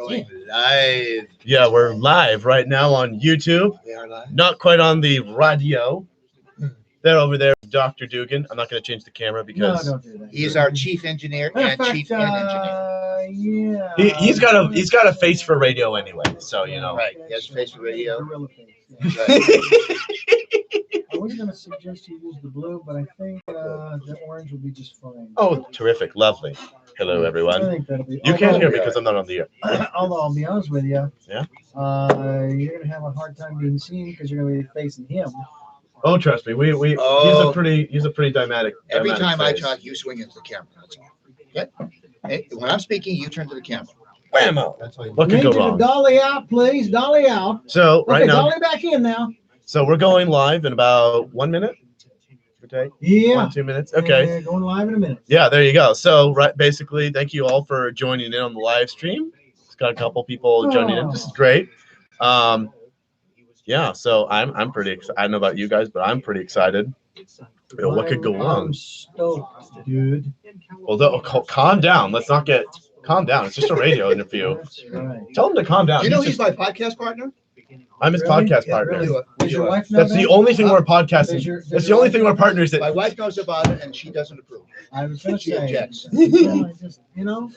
Going live. Yeah, we're live right now on YouTube. We are live. Not quite on the radio. They're over there, Dr. Dugan. I'm not going to change the camera because don't do that. He's our chief engineer and chief engineer. Yeah. he's got a face for radio anyway. So you know. Right. He has face for radio. Gorilla face. Yeah. Right. I was going to suggest you use the blue, but I think the orange will be just fine. Oh, terrific, lovely. Hello, I everyone. think that'll be. You can't hear me because I'm not on the air. Although I'll be honest with you, Yeah. You're going to have a hard time being seen because you're going to be facing him. Oh, trust me, we Oh. he's a pretty dynamic. Every time I face. talk, you swing into the camera. That's all. Okay? Hey, when I'm speaking, you turn to the camera. Whammo! That's all you What could Need go you to wrong? dolly out, please. Dolly out. So right Okay, now, dolly back in now. so we're going live in about 1 minute. Okay. Yeah. 1, 2 minutes. Okay. Going live in a minute. Yeah, there you go. So, right, basically, thank you all for joining in on the live stream. It's got a couple people joining in. This is great. Yeah, so I'm pretty excited. I don't know about you guys, but I'm pretty excited. You know, what could go I'm wrong? stoked, dude. Well, calm down. Let's not get calm down. It's just a radio interview. That's right. Tell him to calm down. You know He's he's my podcast partner? I'm his Really? podcast Yeah, partner. really. Does your wife know That's the that? only thing we're Does podcasting. your- does That's the your only wife thing know we're partners My at. wife knows about it and she doesn't approve. I was going to She say. objects. Yeah, I just, you know,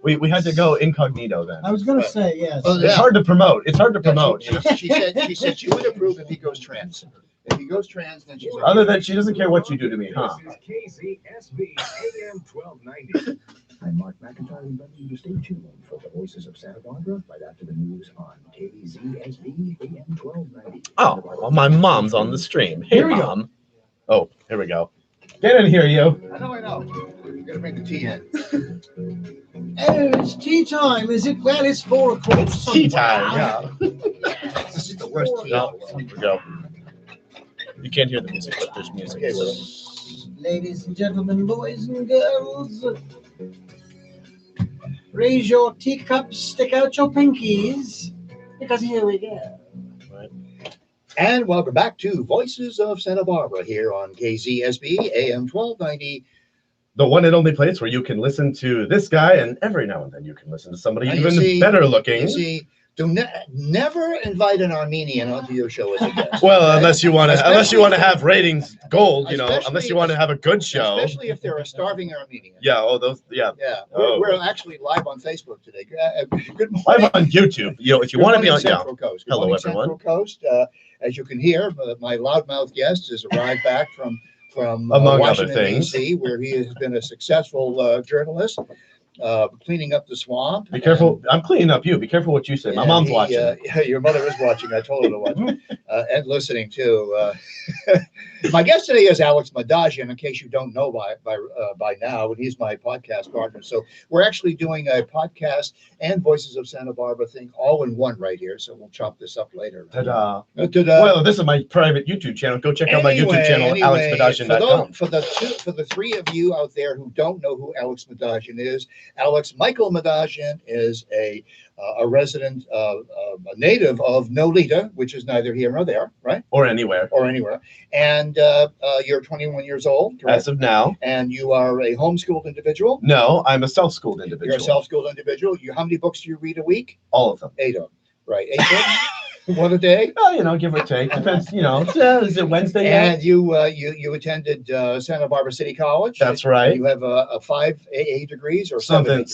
We had to go incognito then. I was going Right. to say, yes. Oh, It's yeah. hard to promote. It's hard to Yeah, promote. she said she would approve if he goes trans. If he goes trans, then she's Other than she doesn't care what you do to me, huh? KZSB AM 1290. I'm Mark McIntire inviting you to stay tuned for the Voices of Santa Barbara right after the news on KZSB AM 1290. Oh, well, my mom's on the stream. Hey, Here we go. Mom. Oh, here we go. Get in here, you. I know. You gotta bring the tea in. Oh, it's tea time, is it? Well, it's 4 o'clock. Tea time, yeah. This is the worst tea. No, here we go. You can't hear the music, but there's music. Okay, well, So. Ladies and gentlemen, boys and girls, raise your teacups, stick out your pinkies, because here we go. And welcome back to Voices of Santa Barbara here on KZSB AM 1290. The one and only place where you can listen to this guy, and every now and then you can listen to somebody Now, you even see- better looking. You see, never invite an Armenian onto your show as a guest. Well, okay? unless you want to Especially- have ratings gold, you know, unless Especially- you want to have a good show. Especially if they're a starving Armenian. Yeah. Oh, those. Yeah. Yeah. Oh. We're actually live on Facebook today. Good morning. Live on YouTube. You know, if you Good want to be morning, on, yeah. Central Coast. Good Hello, morning, everyone. Central Coast. As you can hear, my loudmouth guest has arrived back from Among other Washington, things. D.C., where he has been a successful journalist, cleaning up the swamp. Be careful. I'm cleaning up you. Be careful what you say. My mom's watching. Your mother is watching. I told her to watch and listening too. My guest today is Alex Madagian. In case you don't know by now, and he's my podcast partner. So we're actually doing a podcast and Voices of Santa Barbara thing all in one right here. So we'll chop this up later. Ta-da. Ta-da. Well, this is my private YouTube channel. Go check out my YouTube channel, alexmadagian.com. For the three of you out there who don't know who Alex Madagian is, Alex Michael Madagian is a resident, a native of Nolita, which is neither here nor there, right? Or anywhere. Or anywhere. And you're 21 years old, correct? As of now. And you are a homeschooled individual. No, I'm a self-schooled individual. You're a self-schooled individual. How many books do you read a week? All of them. 8 of them. Right. 8 books? One a day? Well, you know, give or take. Depends, you know. Is it Wednesday yet? And you attended Santa Barbara City College. That's right. You have a 5 AA degrees or Something like that,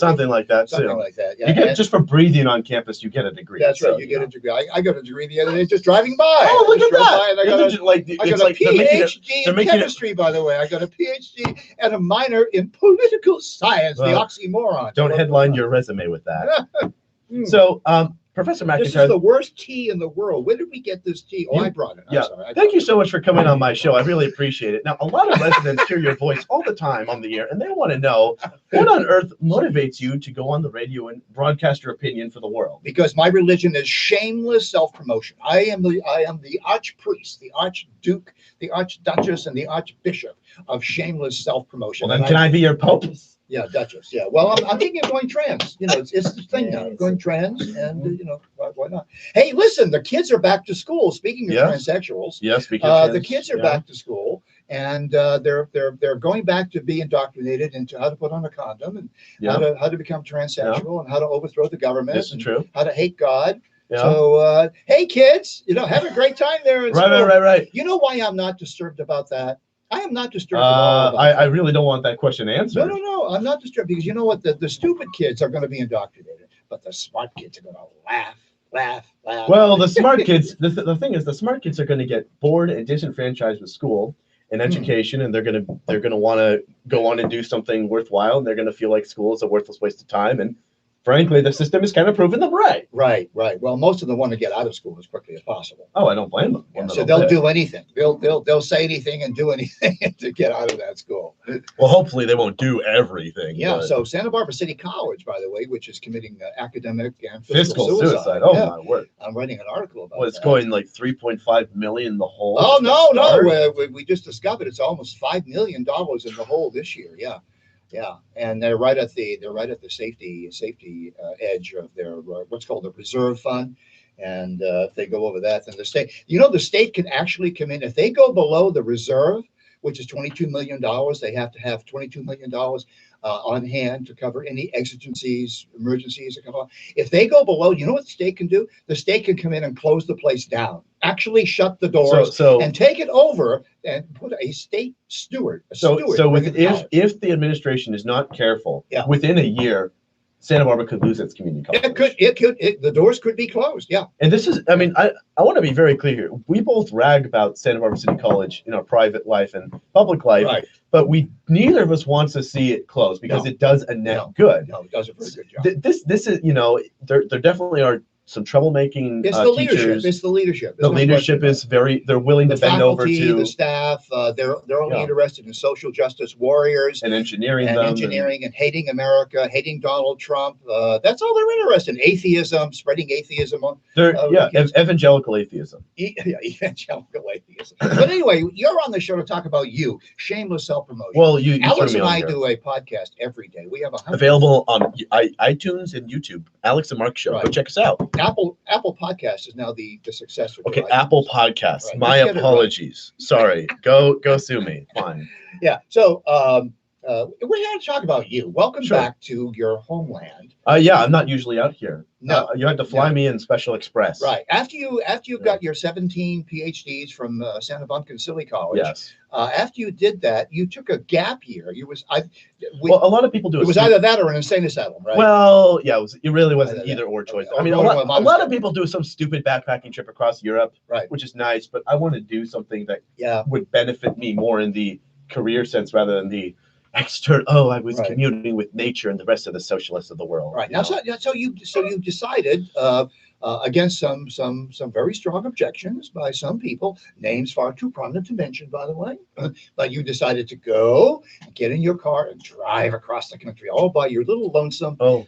something too. like that. Yeah. You get And just for breathing on campus, you get a degree. that's right. So, You get know. a degree. I got a degree the other day just driving by. Oh, look Just at drove that! by and I Isn't got it like, a it's like they're making it. PhD they're in making it- chemistry, by the way. I got a PhD and a minor in political science. Well, the oxymoron. Don't headline your resume with that. So, Professor This is McIntire, the worst tea in the world. Where did we get this tea? Oh, You- I brought it. I'm yeah. sorry. I Thank brought you it. so much for coming on my show. I really appreciate it. Now, a lot of residents hear your voice all the time on the air, and they want to know what on earth motivates you to go on the radio and broadcast your opinion for the world. Because my religion is shameless self-promotion. I am the archpriest, the archduke, the archduchess, and the archbishop of shameless self-promotion. Well, then, And can I be your pope? Yeah, Duchess. Yeah. Well, I'm thinking of going trans. You know, it's the thing now. Yes. Going trans, and you know, why not? Hey, listen, the kids are back to school. Speaking of Yeah. transsexuals, Yes, because the kids are back to school, and they're going back to be indoctrinated into how to put on a condom and Yeah, how to become transsexual and how to overthrow the government this is and true. how to hate God. Yeah. So hey kids, have a great time there. In school. Right. You know why I'm not disturbed about that? I am not disturbed at all about I that. really don't want that question answered. No. I'm not disturbed because you know what? The stupid kids are going to be indoctrinated, but the smart kids are going to laugh. Well, the smart kids, the thing is, the smart kids are going to get bored and disenfranchised with school and education, and they're going to want to go on and do something worthwhile, and they're going to feel like school is a worthless waste of time. And frankly, the system has kind of proven them right. Right. Well, most of them want to get out of school as quickly as possible. Oh, I don't blame them. Yeah, so they'll do anything. They'll say anything and do anything to get out of that school. Well, hopefully they won't do everything. Yeah. But So Santa Barbara City College, by the way, which is committing academic and fiscal suicide. Yeah. My word. I'm writing an article about Well, it's that. going like 3.5 million in the hole. Oh just to start. no! We just discovered it's almost $5 million in the hole this year. Yeah, and they're right at the safety edge of their what's called the reserve fund, and if they go over that, then the state can actually come in if they go below the reserve, which is $22 million. They have to have $22 million on hand to cover any exigencies, emergencies that come up. If they go below, you know what the state can do? The state can come in and close the place down, actually shut the doors, So and take it over and put a state steward. If the administration is not careful, within a year, Santa Barbara could lose its community college. The doors could be closed. Yeah. And this is, I want to be very clear here. We both rag about Santa Barbara City College in our private life and public life, Right. But neither of us wants to see it close because it does a net good. No, it does a very good job. This is, there definitely are some troublemaking It's the teachers. leadership. It's the leadership. The leadership is they're willing to bend over to the staff. They're only interested in social justice warriors and engineering and hating America, hating Donald Trump. That's all they're interested in. Atheism, spreading atheism. Evangelical atheism. Evangelical atheism. But anyway, you're on the show to talk about you. Shameless self-promotion. Well, Alex and I do a podcast every day. We have available on iTunes and YouTube. Alex and Mark Show. Right. Go check us out. Apple Podcast is now the successor. Okay, Apple Podcasts. Right. My apologies. Sorry. Go sue me. Fine. Yeah. So we're here to talk about you. Welcome back to your homeland. I'm not usually out here. No, you had to fly me in Special Express. Right. After you got your 17 PhDs from Santa Bumpkin Silly College. Yes. After you did that, you took a gap year. A lot of people do. It was either that or an insane asylum, right? Well, yeah, it really wasn't either or choice. Okay. I mean, a lot of people do some stupid backpacking trip across Europe, right? Which is nice, but I want to do something that would benefit me more in the career sense rather than the external. Oh, I was communing with nature and the rest of the socialists of the world. Right now, so you decided against some very strong objections by some people, names far too prominent to mention, by the way, but you decided to go get in your car and drive across the country all by your little lonesome. Oh,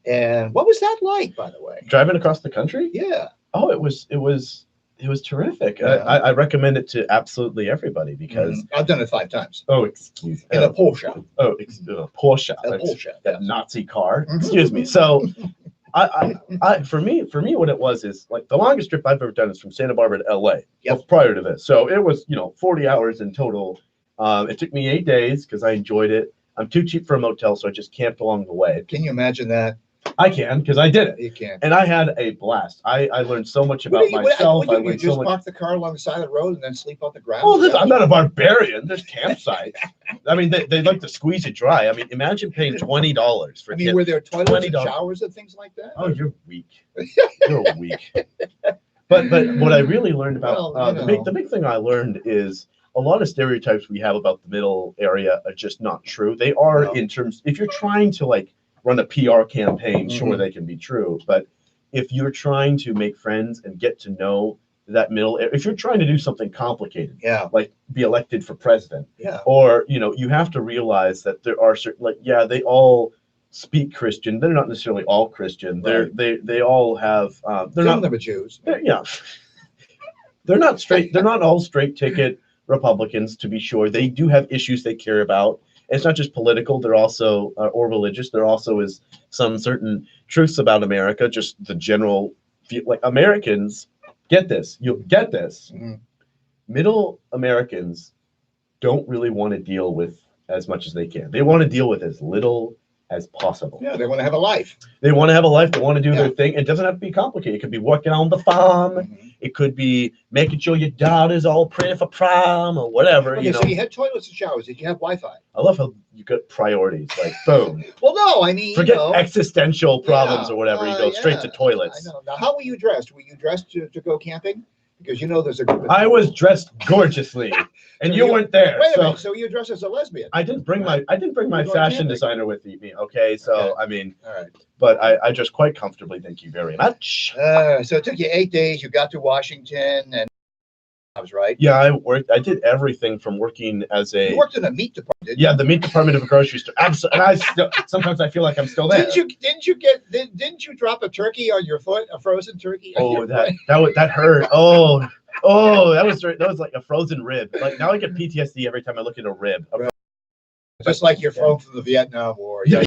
and what was that like, by the way? Driving across the country? Yeah. Oh, it was terrific. Yeah. I recommend it to absolutely everybody because I've done it 5 times. Oh, excuse me. In a Porsche. Oh, Porsche. A Porsche. That Nazi car. Excuse me. So, for me, what it was is like the longest trip I've ever done is from Santa Barbara to LA. Yep. Prior to this, so it was 40 hours in total. It took me 8 days because I enjoyed it. I'm too cheap for a motel, so I just camped along the way. Can you imagine that? I can, because I did it. You can. And I had a blast. I learned so much about myself. Would you just park the car along the side of the road and then sleep on the ground? Oh, I'm not a barbarian. There's campsites. I mean, they like to squeeze it dry. I mean, imagine paying $20 for. Were there toilets and showers and things like that? Oh, you're weak. You're weak. But what I really learned about the big thing I learned is a lot of stereotypes we have about the middle area are just not true. They are in terms, if you're trying to run a PR campaign, sure, they can be true. But if you're trying to make friends and get to know that middle area, if you're trying to do something complicated, like be elected for president, or, you have to realize that there are certain, they all speak Christian. They're not necessarily all Christian. Right. They all have, they're Some of them are Jews. They're not straight. They're not all straight ticket Republicans, to be sure. They do have issues they care about. It's not just political. They're also, or religious. There also is some certain truths about America, just the general feel. Like Americans, get this. You'll get this. Middle Americans don't really want to deal with as much as they can. They want to deal with as little as possible. Yeah, they want to have a life. They want to have a life. They want to do their thing. It doesn't have to be complicated. It could be working on the farm. Mm-hmm. It could be making sure your daughter's all pretty for prom or whatever. Okay, so you had toilets and showers. Did you have Wi-Fi? I love how you got priorities. Like, boom. Well, no, I mean, Forget existential problems or whatever. You go straight to toilets. I know. Now, how were you dressed? Were you dressed to go camping? Because there's a group of I was dressed gorgeously, and So you weren't there. Wait a So minute. So you dressed as a lesbian? I didn't bring my You're going fashion camping. designer with me. Okay, so Okay. I mean, All right. but I dressed quite comfortably. Thank you very much. So it took you 8 days. You got to Washington, and I was right. Yeah, I did everything from working as You worked in a meat department. Didn't you? yeah, the meat department of a grocery store. Absolutely, and sometimes I feel like I'm still there. Didn't you drop a turkey on your foot? A frozen turkey? on Oh, your foot? that hurt. That was like a frozen rib. Like now I get PTSD every time I look at a rib. Just like you're from the Vietnam War. Yeah,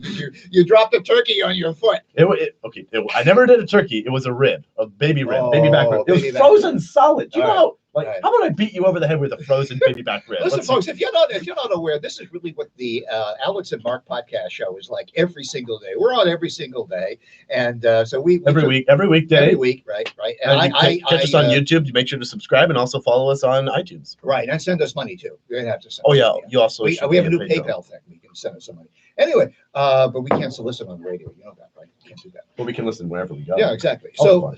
you dropped a turkey on your foot. I never did a turkey. It was a rib, a baby rib, baby back rib. It was baby back frozen solid. You All know, like All right. how about I beat you over the head with a frozen baby back rib? Listen, folks, if you're not aware, this is really what the Alex and Mark podcast show is like every single day. We're on every single day, and so we every weekday. every week, right? And catch us on YouTube. Make sure to subscribe and also follow us on iTunes. Right, and send us money too. You're gonna have to send. Oh us yeah, money. you also We should have a be new Patreon. PayPal thing. We can send us some money. Anyway, but we can't solicit on the radio. You know that, right? We can't do that. But we can listen wherever we go. Yeah, exactly. Oh,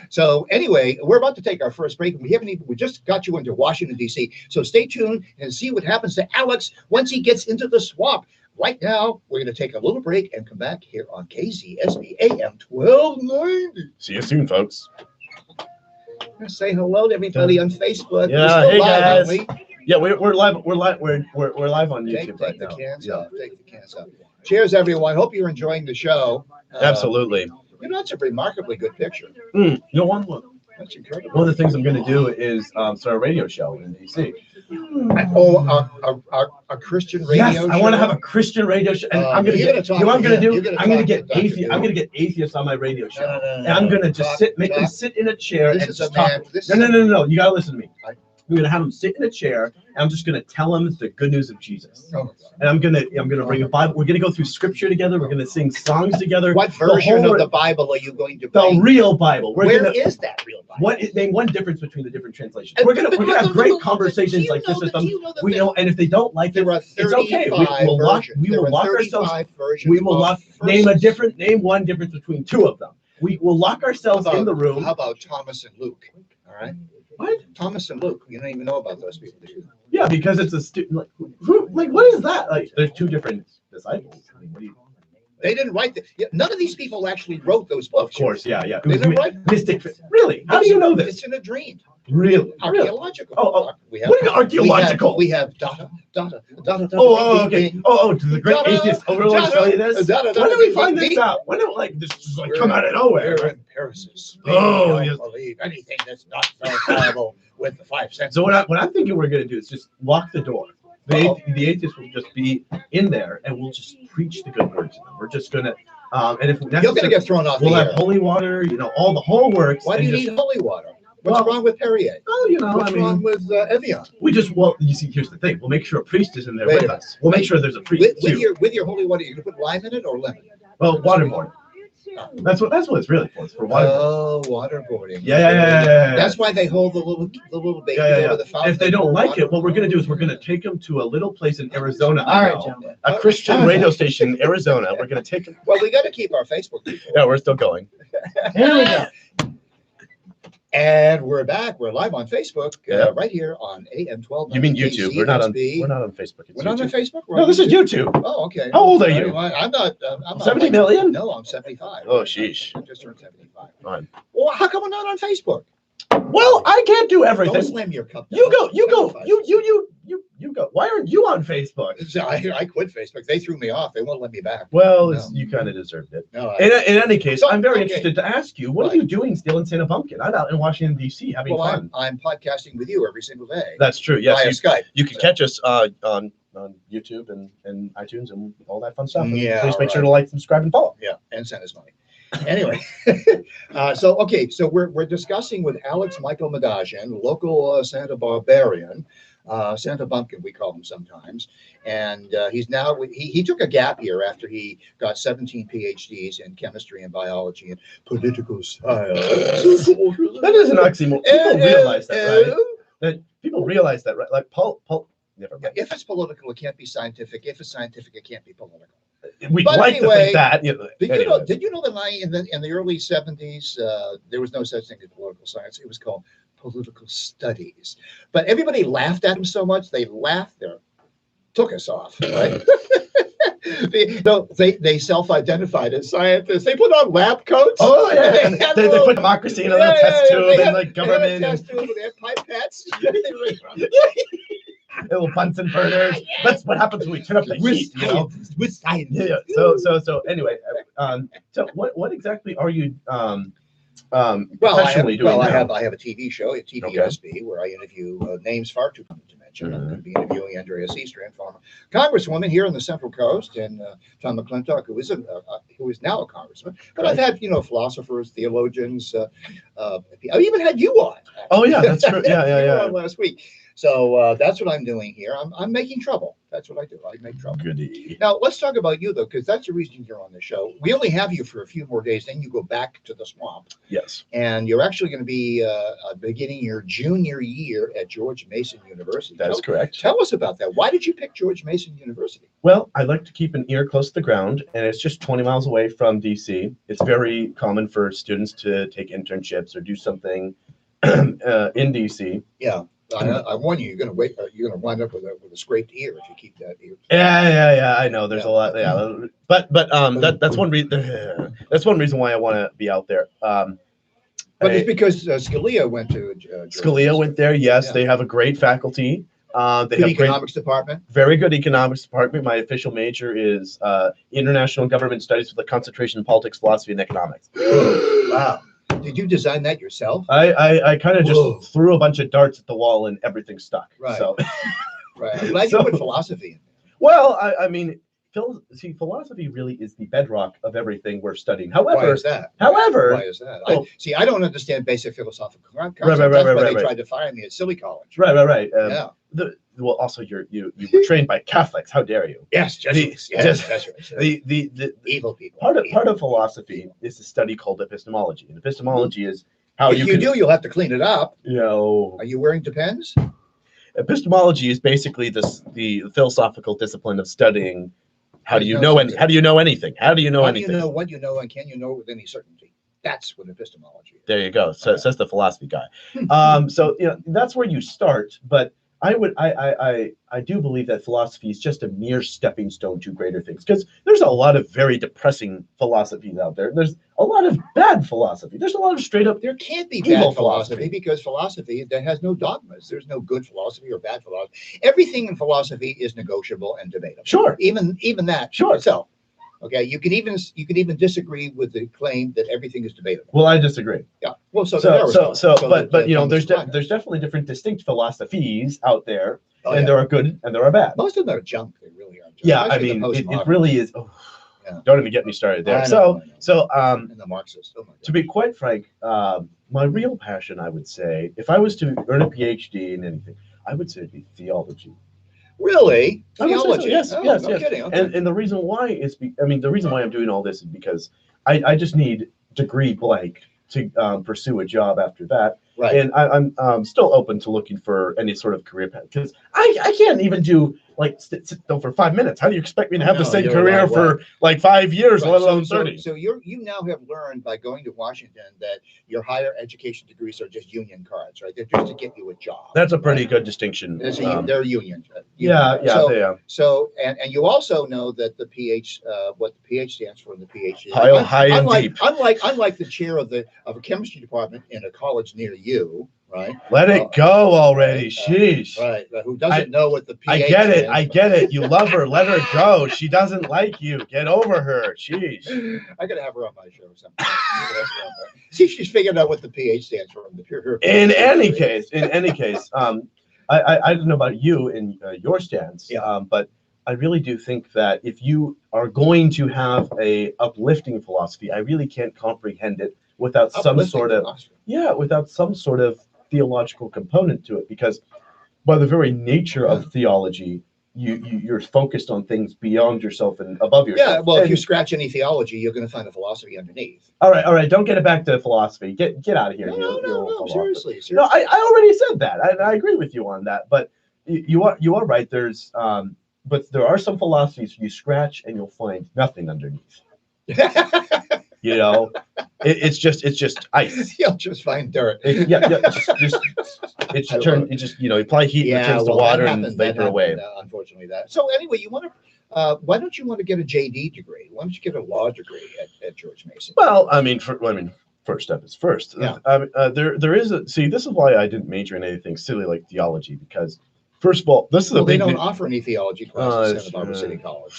So anyway, we're about to take our first break. We just got you into Washington, D.C. So stay tuned and see what happens to Alex once he gets into the swamp. Right now, we're going to take a little break and come back here on KZSB AM 1290. See you soon, folks. Say hello to everybody on Facebook. Yeah, We're still hey, live, aren't guys. we? Yeah, we're live. We're live on YouTube Take right the now. cans Yeah. off. Take the cans off. Cheers, everyone. Hope you're enjoying the show. Absolutely. That's a remarkably good picture. You know, one That's incredible. of the things I'm going to do is start a radio show in DC. A Christian radio Yes, show? I want to have a Christian radio show, and I'm going to you're get. gonna talk You know what I'm to going to him. do? You're gonna I'm going to talk get to Dr. atheists. I'm going to get atheists on my radio show, No. and I'm going to just make them sit in a chair This and is a just talk. man. This No. You got to listen to me. I- I'm going to have them sit in a chair, and I'm just going to tell them the good news of Jesus. Oh, And I'm gonna bring a Bible. We're gonna go through Scripture together. We're gonna sing songs together. what version whole- of the Bible are you going to The bring? real Bible. Where is that real Bible? Name one difference between the different translations. We're gonna have great conversations like this with them. We know, and if they don't like it, There are it's okay. 35 versions. We will There are lock ourselves. 35 versions We will of lock. Name verses. one difference between two of them. We will lock ourselves in the room. How about Thomas and Luke? All right. What? Thomas and Luke. You don't even know about those people, do you? Yeah, because it's a student. Like what is that? Like there's two different disciples. I mean, what do you? They didn't write none of these people actually wrote those books. Of course, yeah. It They was didn't write. mystic. Really? How do you know this? It's in a dream. Really? Archaeological. Oh. We have, What do you mean archaeological? We have data. Okay. Did the great atheist overlord tell you this? When did we find this out? When did this just like come out of nowhere? We're empiricists. Oh, We yes. don't believe anything that's not verifiable with the 5 senses. So what I'm thinking we're gonna do is just lock the door. The atheist will just be in there, and we'll just preach the good words to them. We're just gonna, and if You're going to necessary, get thrown off we'll the have air. holy water. All the whole works. Why do and you just- need holy water? What's Well, wrong with Perrier? Oh, What's I wrong mean, with Evian? you see, here's the thing. We'll make sure a priest is in there Wait with a us. We'll make sure there's a priest too. With your holy water, you can put lime in it or lemon? Well, waterboarding. That's what it's really for. It's for waterboarding. Oh, waterboarding. Yeah. That's why they hold the little baby Yeah. over the fountain. If they don't like it, what we're going to do is we're going to take them to a little place in Arizona. All right, now, gentlemen. a Christian radio station in Arizona. We're going to take them. Well, we got to keep our Facebook people. Yeah, we're still going. Here we go. And we're back. We're live on Facebook, Yeah. right here on AM 12. You mean YouTube? We're not on Facebook. It's We're not on YouTube. Facebook. We're No, on this is YouTube. Oh, okay. How old are you? I'm not. I'm not 70 million? No, I'm 75. Oh, sheesh. I just turned 75. Fine. Well, how come we're not on Facebook? Well, I can't do Don't everything. slam your cup. You go. You You go. Why aren't you on Facebook? I quit Facebook. They threw me off. They won't let me back. Well, No. you kind of deserved it. No, In any case, So, I'm very okay. interested to ask you, what are you doing still in Santa Pumpkin? I'm out in Washington, D.C. having well, fun. I'm podcasting with you every single day. That's true. Yes, via Skype. you can catch us on YouTube and iTunes and all that fun stuff. And Yeah, please make sure right. to like, subscribe, and follow. Yeah, and send us money. Anyway, so we're discussing with Alex Michael Madagian, local Santa Barbarian, Santa Bumpkin we call him sometimes, and he's now he took a gap year after he got 17 PhDs in chemistry and biology and political science. That is an oxymoron. People realize that, right? That people realize that, right? Like never mind. If it's political, it can't be scientific. If it's scientific, it can't be political. We'd But like to anyway, think that. You know, Did you know that in the early 70s, there was no such thing as political science. It was called political studies. But everybody laughed at him so much, they took us off, right? They self-identified as scientists. They put on lab coats. Oh yeah, they put democracy in a little test tube and like government. They had pipettes. Little Bunsen burners. That's what happens when we turn up the heat, you know. With science. Yeah. So anyway, so what exactly are you professionally doing now? I have a TV show at TVSB where I interview names far too common to mention. I'm going to be interviewing Andrea Seastrand, former Congresswoman here on the Central Coast, and Tom McIntire, who is now a congressman. But I've had philosophers, theologians. I even had you on. Actually. Oh yeah, that's true. Yeah. You were on last week. So that's what I'm doing here. I'm making trouble. That's what I do. I make trouble. Goody. Now, let's talk about you, though, because that's the reason you're on the show. We only have you for a few more days, then you go back to the swamp. Yes. And you're actually going to be beginning your junior year at George Mason University. That's correct. Tell us about that. Why did you pick George Mason University? Well, I like to keep an ear close to the ground, and it's just 20 miles away from DC. It's very common for students to take internships or do something in DC. Yeah. I warn you, you're going to wind up with a scraped ear if you keep that ear. Yeah. I know there's a lot. Yeah, but that's one reason. That's one reason why I want to be out there. But it's because Scalia went to. Scalia went there. Yes, they have a great faculty. They have economics department. Very good economics department. My official major is international government studies with a concentration in politics, philosophy, and economics. Wow. Did you design that yourself? I kind of just threw a bunch of darts at the wall and everything stuck. Right. So. Right. I'm glad you put philosophy in there. Well, I mean, philosophy really is the bedrock of everything we're studying. However, why is that? Why is that? Oh, I don't understand basic philosophical concepts. Right. They tried to fire me at Silly College. Right. Yeah. Well, also you were trained by Catholics. How dare you? Yes, Jesuits. Yes, that's right. The evil people. Part of philosophy is a study called epistemology, and epistemology is how you'll have to clean it up. You know. Are you wearing Depends? Epistemology is basically the philosophical discipline of studying how do you know anything? How do you know anything? How do you know what you know, and can you know with any certainty? That's what epistemology is. There you go. So says the philosophy guy. So that's where you start, but I do believe that philosophy is just a mere stepping stone to greater things, because there's a lot of very depressing philosophies out there. There's a lot of bad philosophy. There's a lot of straight up. There can't be bad philosophy because philosophy that has no dogmas. There's no good philosophy or bad philosophy. Everything in philosophy is negotiable and debatable. Sure. Even that. Sure. itself. Okay. You can even disagree with the claim that everything is debatable. Well, I disagree. Yeah. Well, but there's definitely different distinct philosophies out there, and there are good and there are bad. Most of them are junk. They really are. Junk. Yeah, I mean, it really is. Oh, yeah. Don't even get me started there. And the Marxist. Oh my God. To be quite frank, my real passion, I would say, if I was to earn a PhD in anything, I would say it'd be theology. Really? Theology? Yes. Kidding. Okay. And the reason why is, the reason why I'm doing all this is because I just need degree blank to pursue a job after that. Right. And I'm still open to looking for any sort of career path, because I can't even do sit still for 5 minutes. How do you expect me to have the same career for like 5 years, let alone 30? So you now have learned by going to Washington that your higher education degrees are just union cards, right? They're just to get you a job. That's a pretty good distinction. They're union. Yeah. So and you also know that the what the PH stands for in the PhD. High and deep. Unlike the chair of a chemistry department in a college near you, right? Let it go already. Sheesh. Right. Who doesn't know what the PH I get it. You love her. Let her go. She doesn't like you. Get over her. Sheesh. I gotta have her on my show sometime. See if she's figured out what the PH stands for. In any case, I don't know about you in your stance, but I really do think that if you are going to have a uplifting philosophy, I really can't comprehend it without some sort of without some sort of theological component to it, because by the very nature of theology, you're focused on things beyond yourself and above yourself. Yeah, well, if you scratch any theology, you're going to find a philosophy underneath. All right. Don't get it back to philosophy. Get out of here. No, seriously. No, I already said that. I agree with you on that. But you are right. But there are some philosophies you scratch and you'll find nothing underneath. You know, it's just ice. You'll just find dirt. You apply heat and it turns to water and vapor away. Unfortunately, that. So anyway, you want to. Why don't you want to get a JD degree? Why don't you get a law degree at George Mason? Well, first step is first. Yeah. There is a see. This is why I didn't major in anything silly like theology, because first of all, this is they don't offer any theology classes at Santa Barbara City College,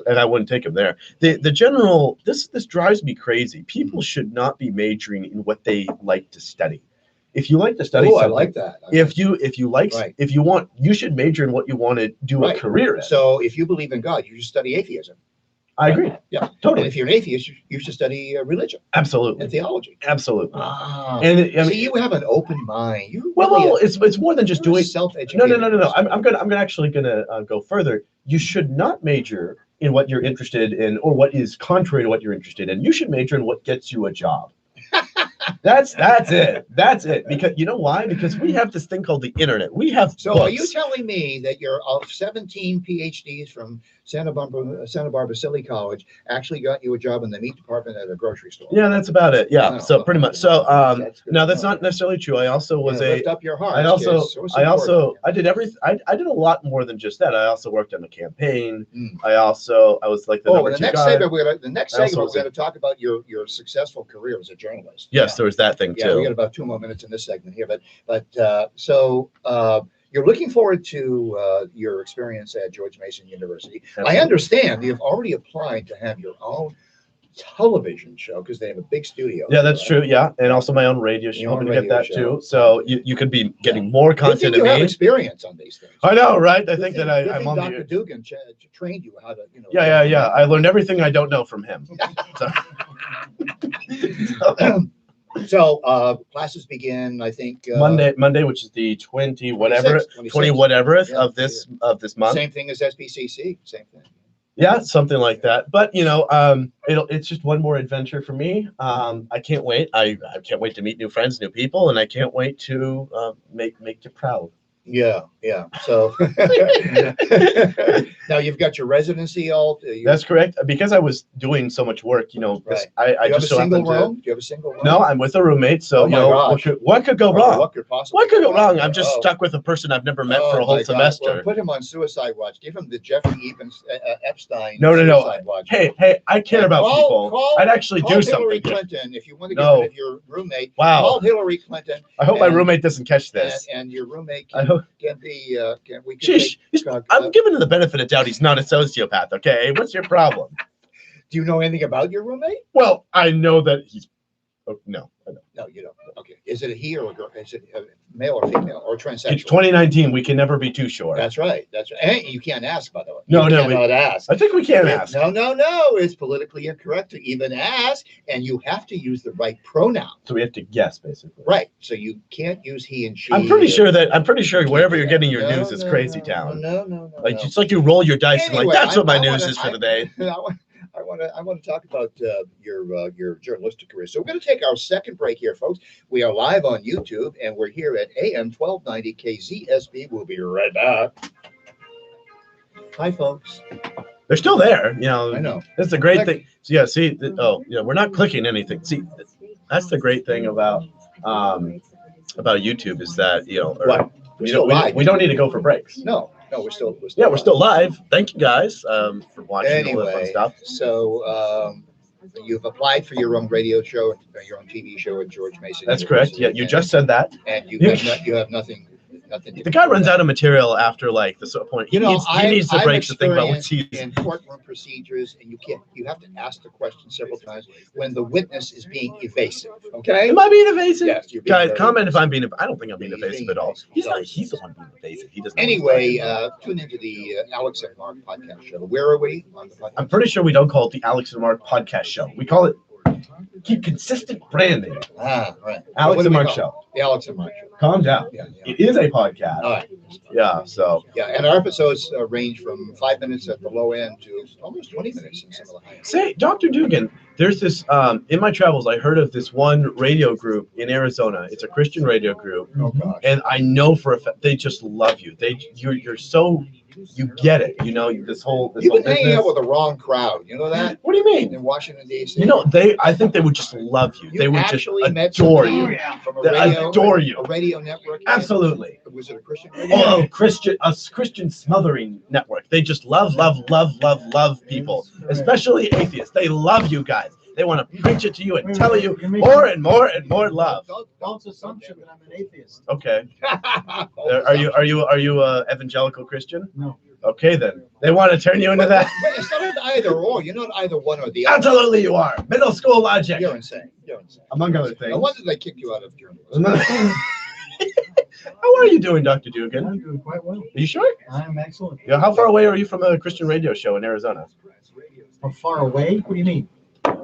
and I wouldn't take them there. The general this drives me crazy. People should not be majoring in what they like to study. If you like to study, I like that. If you want, you should major in what you want to do a career in. So if you believe in God, you should study atheism. I agree. Yeah, totally. And if you're an atheist, you should study religion. Absolutely. And theology. Absolutely. And you have an open mind. It's more than just doing self-education. No. I'm actually gonna go further. You should not major in what you're interested in or what is contrary to what you're interested in. You should major in what gets you a job. That's it. Because you know why? Because we have this thing called the internet. We have books. Are you telling me that your 17 PhDs from Santa Barbara City College actually got you a job in the meat department at a grocery store? Yeah, that's about it. Yeah, so pretty much. So no, that's not necessarily true. I also was lift up your heart. I did everything. I did a lot more than just that. I also worked on the campaign. I was like the number two guy. The next segment we're going to talk about your successful career as a journalist. Yes, there was that thing too. Yeah, we got about 2 more minutes in this segment here, so you're looking forward to your experience at George Mason University. Absolutely. I understand you've already applied to have your own television show because they have a big studio. Yeah, that's true. Yeah, and also my own radio show. I'm gonna get that too. So you could be getting more content than me. You have experience on these things. I know, right? I think that I'm on Dr. Dugan trained you how to, Yeah. I learned everything I don't know from him. So classes begin, I think Monday, which is the 20 whatever 20 whateverth of this month. Same thing as SBCC. Same thing. Yeah, something like that. But it's just one more adventure for me. I can't wait. I can't wait to meet new friends, new people, and I can't wait to make you proud. Yeah. So now you've got your residency all. That's correct. Because I was doing so much work, Right. I just so happened to. Do you have a single room? No, I'm with a roommate. So what could go wrong? What could go wrong? I'm just stuck with a person I've never met for a whole semester. Well, put him on suicide watch. Give him the Jeffrey Epstein. No. Suicide watch. Hey, I care about people. I'd actually do something. Hillary Clinton, if you want to get rid of your roommate. Wow. Call Hillary Clinton. I hope my roommate doesn't catch this. And your roommate can be. I'm giving him the benefit of doubt. He's not a sociopath. Okay, what's your problem? Do you know anything about your roommate? Well, I know that he's. Oh, no, I don't. No, you don't. Okay, is it a he or a girl? Is it a male or female or transsexual? It's 2019. We can never be too sure. That's right. And you can't ask, by the way. No, you cannot ask. I think we can ask. No. It's politically incorrect to even ask, and you have to use the right pronoun. So we have to guess, basically. Right. So you can't use he and she. I'm pretty sure wherever you're getting your news is crazy town. No. It's like you roll your dice and that's what my news is for the day. I want to talk about your journalistic career. So we're going to take our second break here, folks. We are live on YouTube, and we're here at AM 1290 KZSB. We'll be right back. Hi, folks. They're still there. I know. That's the great thing. So yeah, see, we're not clicking anything. See, that's the great thing about YouTube is that we don't need to go for breaks. No, we're still we're still live. Thank you guys for watching all the fun stuff. So you've applied for your own radio show, your own TV show at George Mason. That's correct. Yeah, you just said that. And you have nothing nothing. The guy runs out of material after like the point. He needs to I've break to think about what he's in courtroom procedures, and you have to ask the question several times when the witness is being evasive. Okay. Am I being evasive? Yes, you're being Guys, very comment if evasive. I'm being. I don't think I'm being evasive at all. He's not. He's the one being evasive. He doesn't. know what he's Anyway, talking about. tune into the Alex and Mark podcast show. Where are we on the podcast? I'm pretty sure we don't call it the Alex and Mark podcast show. We call it keep consistent branding. Right. Alex What do and we Mark call show. The Alex and Mark show. Calm down. Yeah. It is a podcast. All right. Yeah. So. Yeah, and our episodes range from 5 minutes at the low end to almost 20 minutes in some of the high end. Say, Dr. Dugan, there's this, in my travels, I heard of this one radio group in Arizona. It's a Christian radio group. Oh, gosh. And I know for a fact, they just love you. You're so, you get it. You know, this whole You've been hanging business. out with the wrong crowd. You know that? What do you mean? In Washington, D.C. You know, I think they would just love you. You They would just actually met adore somebody you. from a They radio, adore you. a radio network. Absolutely. Was it a Christian radio? Oh, Christian smothering network. They just love people, especially atheists. They love you guys. They want to preach it to you and tell you more and more and more love. Don't assumption that I'm an atheist. Okay. Are you a evangelical Christian? No. Okay then. They want to turn you into that. But it's not either or. You're not either one or the other. Absolutely, you are. Middle school logic. You're insane. You're insane. Among other No things. wonder they kicked you out of journalism. How are you doing, Dr. Dugan? I'm doing quite well. Are you sure? I'm excellent. Yeah. How far away are you from a Christian radio show in Arizona? How far away? What do you mean?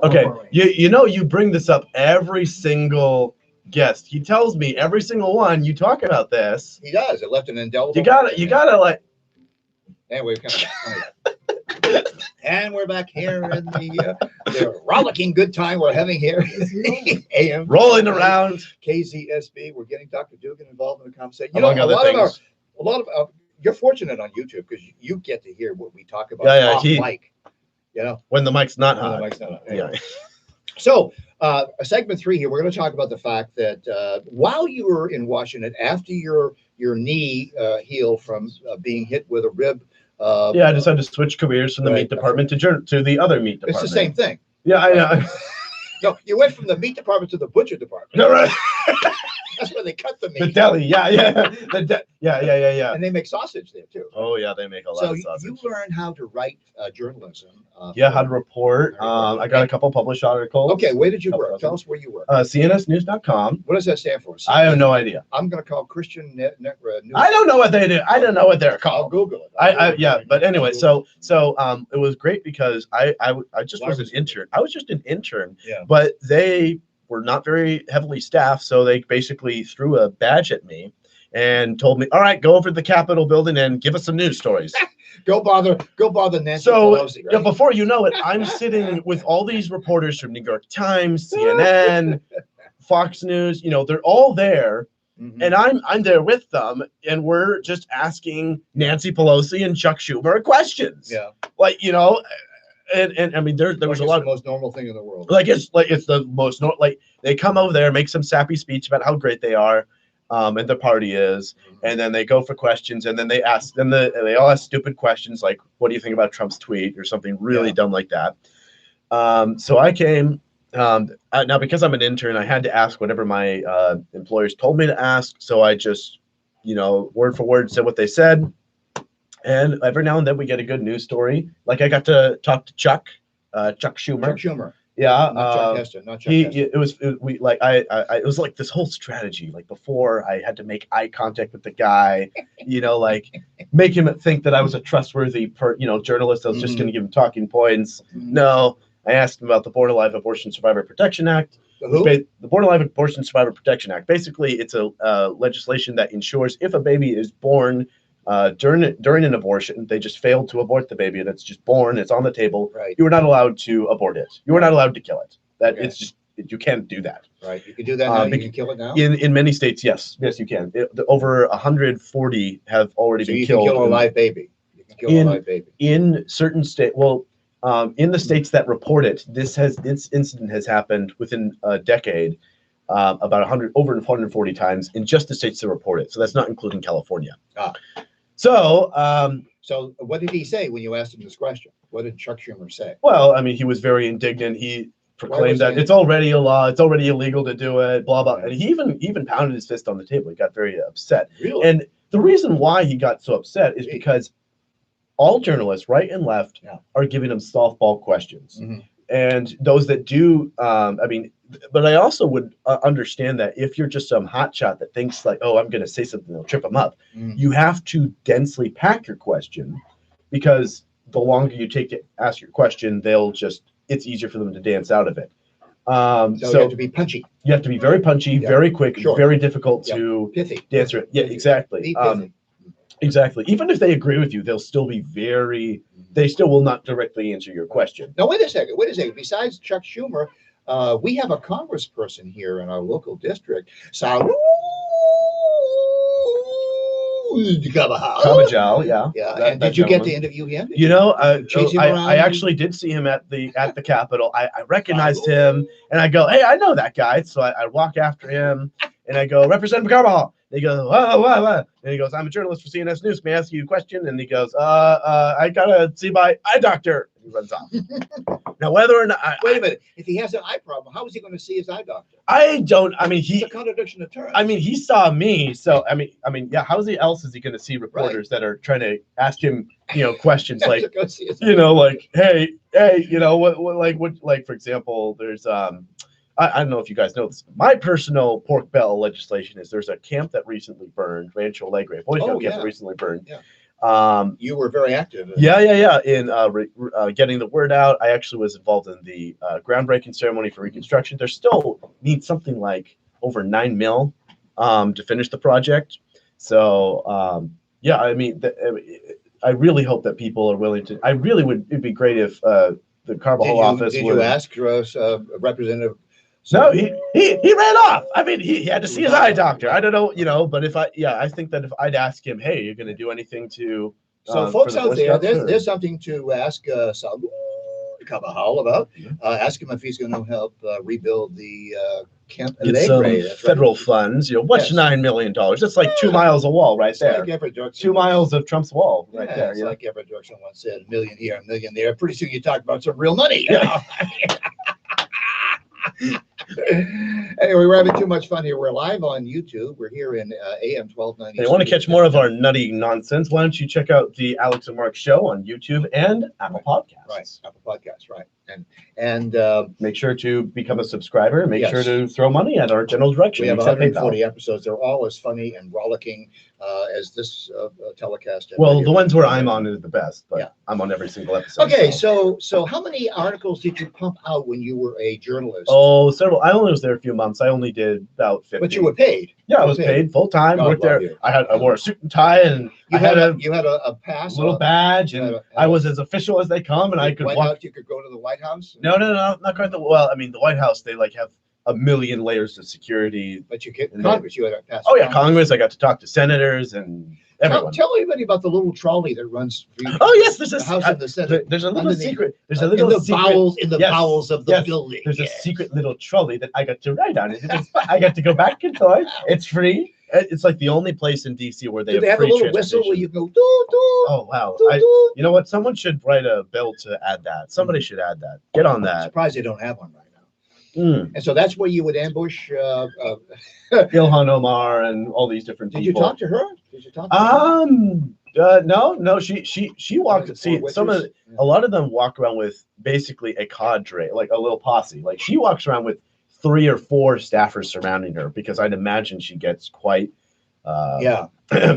Okay. How far away? You know you bring this up every single guest. He tells me every single one you talk about this. He does. It left an indelible. You gotta like. And we've got. And we're back here in the rollicking good time we're having here. AM Rolling around. KZSB. We're getting Dr. Dugan involved in the conversation. Among other things. You're fortunate on YouTube because you get to hear what we talk about Yeah, off mic. You know, When the mic's not when the hot. mic's not on. Yeah. So, segment 3 here, we're going to talk about the fact that while you were in Washington, after your knee healed from being hit with a rib. I decided to switch careers from the meat department to the other meat department. It's the same thing. Yeah, I know. No, you went from the meat department to the butcher department. No, right. That's where they cut the meat. The deli. Yeah. Yeah. And they make sausage there too. Oh yeah, they make a lot So of sausage. you learned how to write journalism. Yeah, how to report. I got a couple published articles. Okay, where did you work? Tell us where you work. CNSnews.com. What does that stand for? I have no idea. I'm going to call Christian News. I don't know what they do. I don't know what they're I'll called. Google it. Yeah, but anyway, so it was great because I just was an intern. I was just an intern. Yeah. But they were not very heavily staffed, so they basically threw a badge at me and told me, "All right, go over to the Capitol building and give us some news stories." Go bother Nancy So Pelosi. Right? yeah, before you know it, I'm sitting with all these reporters from New York Times, CNN, Fox News. You know, they're all there. Mhm. And I'm there with them, and we're just asking Nancy Pelosi and Chuck Schumer questions. Yeah. Like, you know, and I mean there was a lot the of most normal thing in the world. it's the most like they come over there, make some sappy speech about how great they are, and the party is, and then they go for questions, and then they all ask stupid questions like, "What do you think about Trump's tweet?" or something really dumb like that. So I came. Now, because I'm an intern, I had to ask whatever my employers told me to ask. So I just, word for word said what they said. And every now and then we get a good news story. Like I got to talk to Chuck Schumer. Chuck Schumer. Yeah. Not Chuck Hester. Not Chuck Hester. It was like this whole strategy. Like before, I had to make eye contact with the guy, like make him think that I was a trustworthy, journalist. I was just going to give him talking points. No. I asked him about the Born Alive Abortion Survivor Protection Act. The Born Alive Abortion Survivor Protection Act. Basically, it's a legislation that ensures if a baby is born during an abortion, they just failed to abort the baby and it's just born, it's on the table. Right. You are not allowed to abort it. You are not allowed to kill it. Okay. It's just you can't do that. Right. You can do that now. You can kill it now. In many states, yes, you can. Over 140 have already been killed. You can kill a live baby. You can kill a live baby. In certain states, in the states that report it, this incident has happened within a decade, about over 140 times in just the states that report it. So that's not including California. So what did he say when you asked him this question? What did Chuck Schumer say? Well, I mean, he was very indignant. He proclaimed that it's already a law, it's already illegal to do it, blah blah. And he even pounded his fist on the table. He got very upset. Really? And the reason why he got so upset is because all journalists, right and left, are giving him softball questions. And those that do, but I also would understand that if you're just some hotshot that thinks like, oh, I'm going to say something that'll trip them up, you have to densely pack your question, because the longer you take to ask your question, it's easier for them to dance out of it. So you have to be punchy. You have to be very punchy, very quick, very difficult to pithy. Dance. Yeah, exactly. Exactly. Even if they agree with you, they'll still be they still will not directly answer your question. Now, wait a second. Besides Chuck Schumer, we have a congressperson here in our local district. Kabajal, yeah. And did you get to interview him? I actually did see him at the Capitol. I recognized him, and I go, hey, I know that guy. So I walk after him, and I go, Representative Kabajal. And he goes, what? And he goes, I'm a journalist for CNS News. May I ask you a question? And he goes, I gotta see my eye doctor. He runs off. Now, whether or not wait a minute, if he has an eye problem, how is he going to see his eye doctor? It's a contradiction of terms. He saw me, so how is he going to see reporters that are trying to ask him, questions like, like, hey, what, for example, there's I don't know if you guys know this. My personal pork barrel legislation is there's a camp that recently burned, Rancho Alegre, Boy Scout camp that recently burned. You were very active. In getting the word out. I actually was involved in the groundbreaking ceremony for reconstruction. There still needs something like over $9 million to finish the project. So I really hope that people are willing to. It'd be great if the Carbajal office. Did you ask Representative? No, he ran off. He had to see his eye doctor. I don't know, but I think that if I'd ask him, hey, you're going to do anything to. So folks out there, there's something to ask Kabajal about. Ask him if he's going to help rebuild the Camp Alegre. Get some federal funds. What's $9 million? That's like 2 miles of wall right there. Like 2 miles of Trump's wall right there. It's like Everett Dirksen once said, $1 million here, $1 million there. Pretty soon you talk about some real money. Anyway, we're having too much fun here. We're live on YouTube. We're here in AM 1290. If you want to catch more of our nutty nonsense, why don't you check out the Alex and Mark Show on YouTube and Apple Podcasts? Right, Apple Podcasts, right. And make sure to become a subscriber. Make sure to throw money at our general direction. We have 140 episodes. They're all as funny and rollicking as this telecast. Well, the ones where I'm on is the best, but I'm on every single episode. Okay, so how many articles did you pump out when you were a journalist? Oh, several. I only was there a few months. I only did about 50. But you were paid. Yeah, I was paid full time. Worked there. I wore a suit and tie, and you had a pass, little badge, and I was as official as they come, and I could walk. You could go to the White House. No, not quite. The White House, they have a million layers of security. But you get Congress. You had a pass. Oh yeah, Congress. I got to talk to senators and everyone. Tell everybody about the little trolley that runs. Oh yes, there's the House of the Senate. There's a little secret. There's a little in the bowels of the building. There's a secret little trolley that I got to ride on. I got to go back and forth. It's free. It's like the only place in DC where they have a little whistle where you go. Doo, doo, oh wow! Doo, doo. You know what? Someone should write a bill to add that. Somebody should add that. Get on that. I'm surprised they don't have one right now. And so that's where you would ambush Ilhan Omar and all these different people. Did you talk to her? No. She walked. See, a lot of them walk around with basically a cadre, like a little posse. Like she walks around with 3 or 4 staffers surrounding her, because I'd imagine she gets quite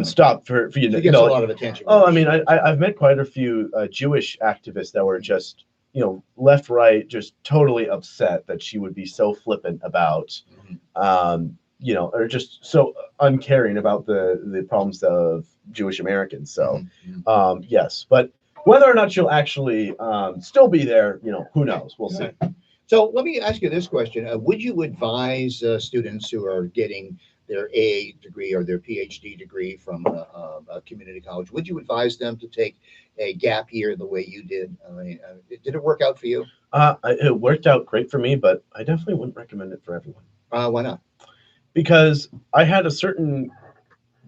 stopped for you. She gets a lot of attention. Oh, I've met quite a few Jewish activists that were just left, right, just totally upset that she would be so flippant about, or just so uncaring about the problems of Jewish Americans. So, yes, but whether or not she'll actually still be there, who knows? We'll see. So let me ask you this question. Would you advise students who are getting their AA degree or their PhD degree from a community college, would you advise them to take a gap year the way you did? Did it work out for you? It worked out great for me, but I definitely wouldn't recommend it for everyone. Why not? Because I had a certain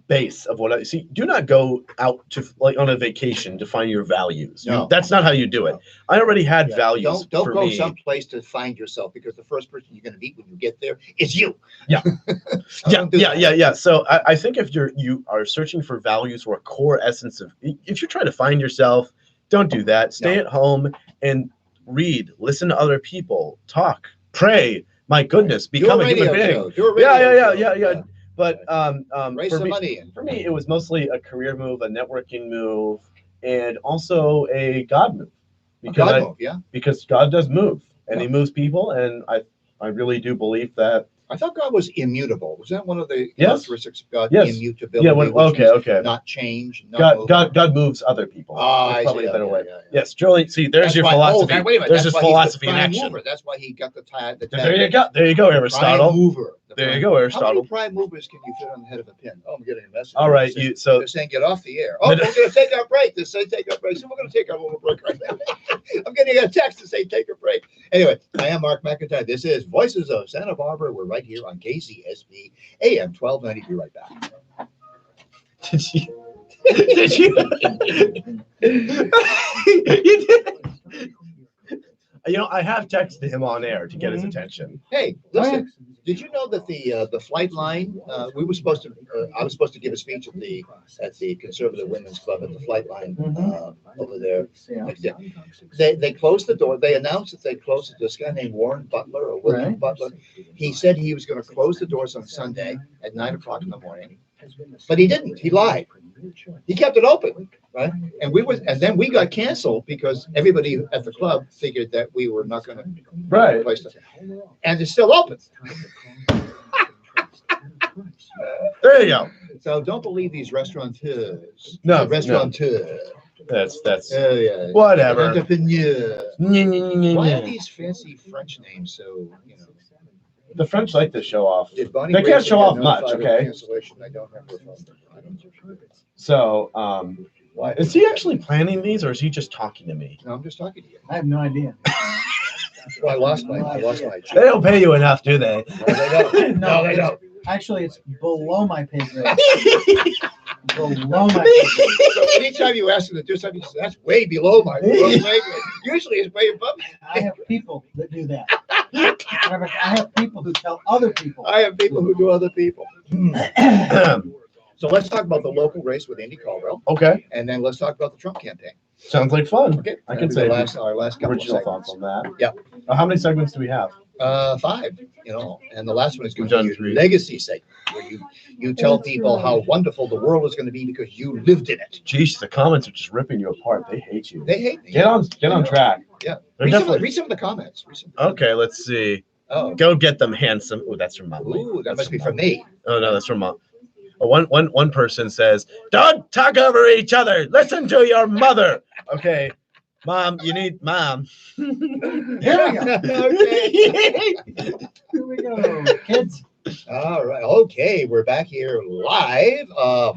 base of what I see. Do not go out to like on a vacation to find your values. No. That's not how you do it. No. I already had Yeah. values. Don't for go me. someplace to find yourself, because the first person you're going to meet when you get there is you. Yeah. Don't do that. Yeah. So I think if you are searching for values or a core essence of, if you're trying to find yourself, don't do that. Stay No. at home and read, listen to other people, talk, pray. My goodness, become Do a human being. show. Do a radio show. Yeah. But Raise for some me, money in. for me, it was mostly a career move, a networking move, and also a God move. God move, yeah. Because God does move, and Yeah. He moves people, and I really do believe that. I thought God was immutable. Was that one of the Yes. characteristics of God? Yes. Immutability. Yeah. which Okay. means not change. Not move. God moves other people. Ah, That's I probably see. a better Yeah, way. yeah, yeah. Yes, Julie. See, there's That's your why- philosophy. wait a minute. There's That's his why he's the philosophy in prime action. mover. That's why he got the tag. There you go. There you go, Aristotle. Prime mover. The There you prime- go, How many Aristotle. prime movers can you fit on the head of a pin? Oh, I'm getting a message. All right, They're saying get off the air. Oh, we're going to take our break. They say take our break. So we're going to take our little break right now. I'm getting a text to say take a break. Anyway, I am Mark McIntire. This is Voices of Santa Barbara. We're right here on KZSB AM 1290. Be right back. Did you? You did. You know, I have texted him on air to get his attention. Hey, listen. Did you know that the flight line? We were supposed to. I was supposed to give a speech at the Conservative Women's Club at the flight line over there. They closed the door. They announced that they closed it. This guy named Warren Butler or William Butler. He said he was going to close the doors on Sunday at 9:00 in the morning, but he didn't. He lied. He kept it open, right? And then we got canceled because everybody at the club figured that we were not going to Right. place it. And it's still open. There you go. So don't believe these restaurateurs. No, Restaurateur. That's Yeah. whatever. Entrepreneur. Why are these fancy French names so, The French like to show off. Did Bonnie They can't Raisin show get off much, notified of okay? cancellation? I don't remember if I don't know. So, Why? is he actually planning these, or is he just talking to me? No, I'm just talking to you. I have no idea. Well, I lost my They don't pay you enough, do they? No, they don't. No, they it's- don't. Actually, it's below my pay grade. Below my pay grade. So anytime you ask them to do something, you say, that's way below my pay grade. Usually it's way above. I have people that do that. I have people who tell other people. I have people who do other people. So let's talk about the local race with Andy Caldwell, Okay, and then let's talk about the Trump campaign. sounds like fun. Okay, I can That'll say be our last couple of original segments. thoughts on that. Yep. How many segments do we have? 5, and the last one is going We've to done be your 3. legacy segment, where you tell people how wonderful the world is going to be because you lived in it. Geez, the comments are just ripping you apart. They hate you. They hate me. Get on track. Yeah. They're Read some of the comments. Okay, let's see. Oh, Go get them, handsome. Oh, that's from Mom. ooh, that That's must be from from Mom. me. Oh no, that's from Mom. One person says, "Don't talk over each other. Listen to your mother." Okay, Mom, you need Mom. Here we go. Okay. Here we go, kids. All right. Okay, we're back here live,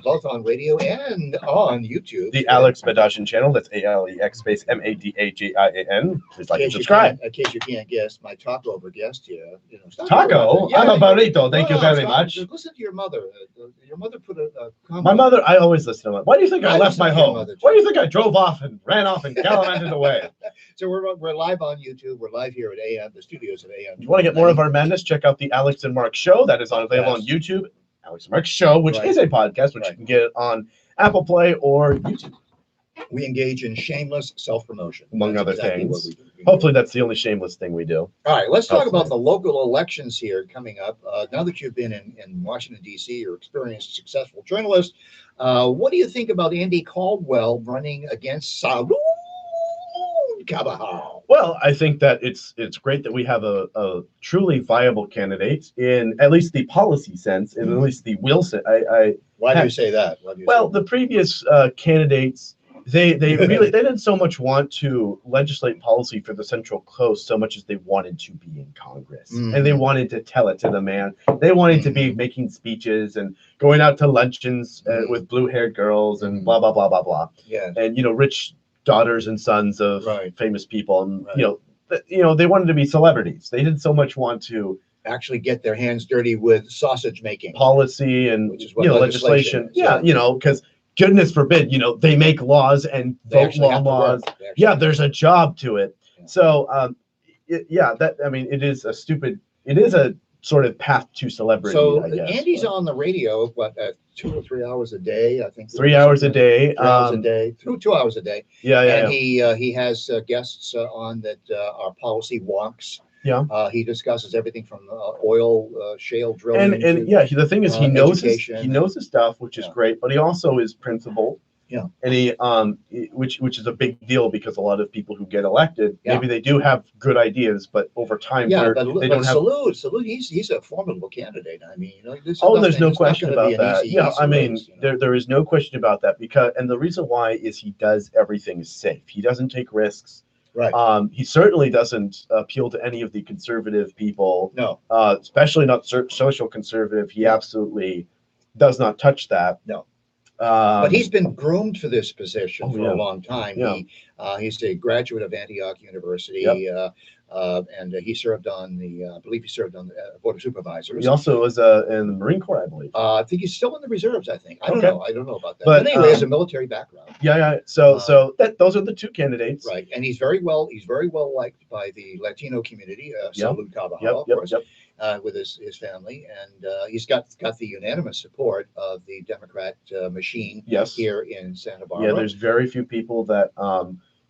both on radio and on YouTube. The Alex Madajin channel. That's ALEX space MADAJIAN. Please like and subscribe. In case you can't guess, my taco over guest here. Taco. I'm a burrito. Thank you very stop. much. Listen to your mother. Your mother put a comment. My mother, I always listen to her. Why do you think I I left listen my to your home? mother, too. Why do you think I drove off and ran off and gallivanted away? So we're live on YouTube. We're live here at AM, the studios at AM. If you want to get more of our madness, check out the Alex and Mark Show. That is available on YouTube. Alex and Mark Show, which Right. is a podcast, which Right. you can get on Apple Play or YouTube. We engage in shameless self-promotion, Among That's other exactly things. what we do. Hopefully, that's the only shameless thing we do. All right, let's talk Hopefully. about the local elections here coming up. Now that you've been in Washington, D.C., you're experienced, successful journalist. What do you think about Andy Caldwell running against Saul Cabajal? Well, I think that it's great that we have a truly viable candidate in at least the policy sense, and at least the will sense. Why do you say that? Why do you Well, say the previous candidates, they really they didn't so much want to legislate policy for the Central Coast so much as they wanted to be in Congress, and they wanted to tell it to the man. They wanted to be making speeches and going out to luncheons with blue-haired girls and blah blah blah blah blah, yeah, and rich daughters and sons of Right. famous people, and Right. they wanted to be celebrities. They didn't so much want to actually get their hands dirty with sausage making. Policy and Which is what legislation is, Yeah, yeah. because goodness forbid, they make laws and They vote actually have to laws. work. They actually Yeah, have to there's a job to it. Yeah. So, it is it is a sort of path to celebrity, So I guess. Andy's but on the radio, 2 or 3 hours a day, I think. 3 hours a day. 3 hours a day, 2 hours a day. Yeah, yeah, And yeah. he has guests on that are policy wonks. Yeah. He discusses everything from oil, shale drilling. And yeah, the thing is, he knows his stuff, which is Yeah. great. But he also is principled. Yeah. And which is a big deal because a lot of people who get elected, Yeah. maybe they do have good ideas, but over time, Yeah, they don't have. Salute, he's a formidable candidate. I mean, There's no question about that. Easy race, there is no question about that and the reason why is he does everything safe. He doesn't take risks. Right. He certainly doesn't appeal to any of the conservative people. No. Especially not social conservative. He absolutely does not touch that. No. But he's been groomed for this position for a long time. Yeah. He's a graduate of Antioch University, Yep. and he served on I believe he served on the Board of Supervisors. He also was in the Marine Corps, I believe. I think he's still in the reserves. I think. I don't know about that. But, But anyway, he has a military background. Yeah. So those are the two candidates. Right, and he's very well liked by the Latino community. Salud Carvajal, of course. With his family, and he's got the unanimous support of the Democrat machine here in Santa Barbara. Yeah, there's very few people that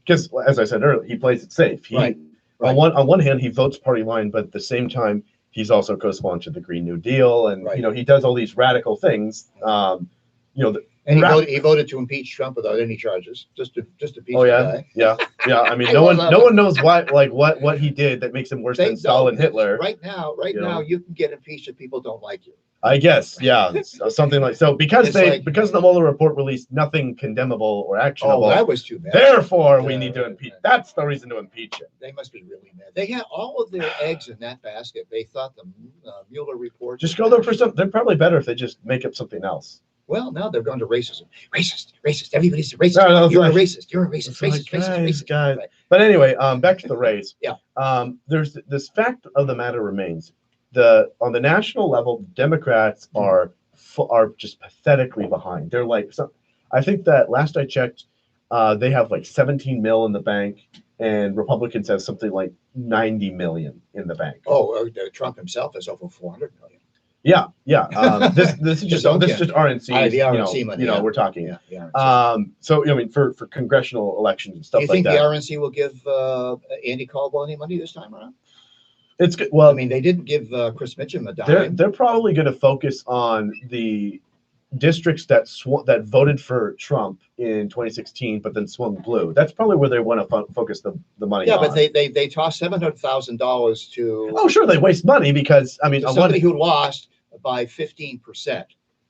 because as I said earlier, he plays it safe. Right. On one hand, he votes party line, but at the same time, he's also co-sponsored the Green New Deal, and he does all these radical things. And he voted to impeach Trump without any charges, just to impeach the guy. Yeah. I mean, no one knows what he did that makes him worse than Stalin, Hitler. Right now, you can get impeached if people don't like you. I guess, yeah, something like so. Because of the Mueller report released nothing condemnable or actionable. Oh, that was too bad. Therefore, we need to impeach. That's the reason to impeach him. They must be really mad. They had all of their eggs in that basket. They thought the Mueller report. Just go there for something. They're probably better if they just make up something else. Well, now they're going to racism. Racist. Everybody's a racist. No, You're a racist. You're a racist. Racist. Guys. Right. But anyway, back to the race. Yeah. There's this fact of the matter remains. On the national level, Democrats are just pathetically behind. They're like, I think that last I checked, they have like 17 mil in the bank, and Republicans have something like 90 million in the bank. Oh, Trump himself has over 400 million. Yeah. This is just RNC. The RNC money. We're talking. Yeah, so I mean, for congressional elections and stuff like that. Do you think the RNC will give Andy Caldwell any money this time around? It's good. Well, I mean, they didn't give Chris Mitchum a dime. They're probably going to focus on the districts that voted for Trump in 2016, but then swung blue. That's probably where they want to focus the money. Yeah, on. but they tossed $700,000 to. Oh, sure, they waste money because I mean, somebody who lost by 15%.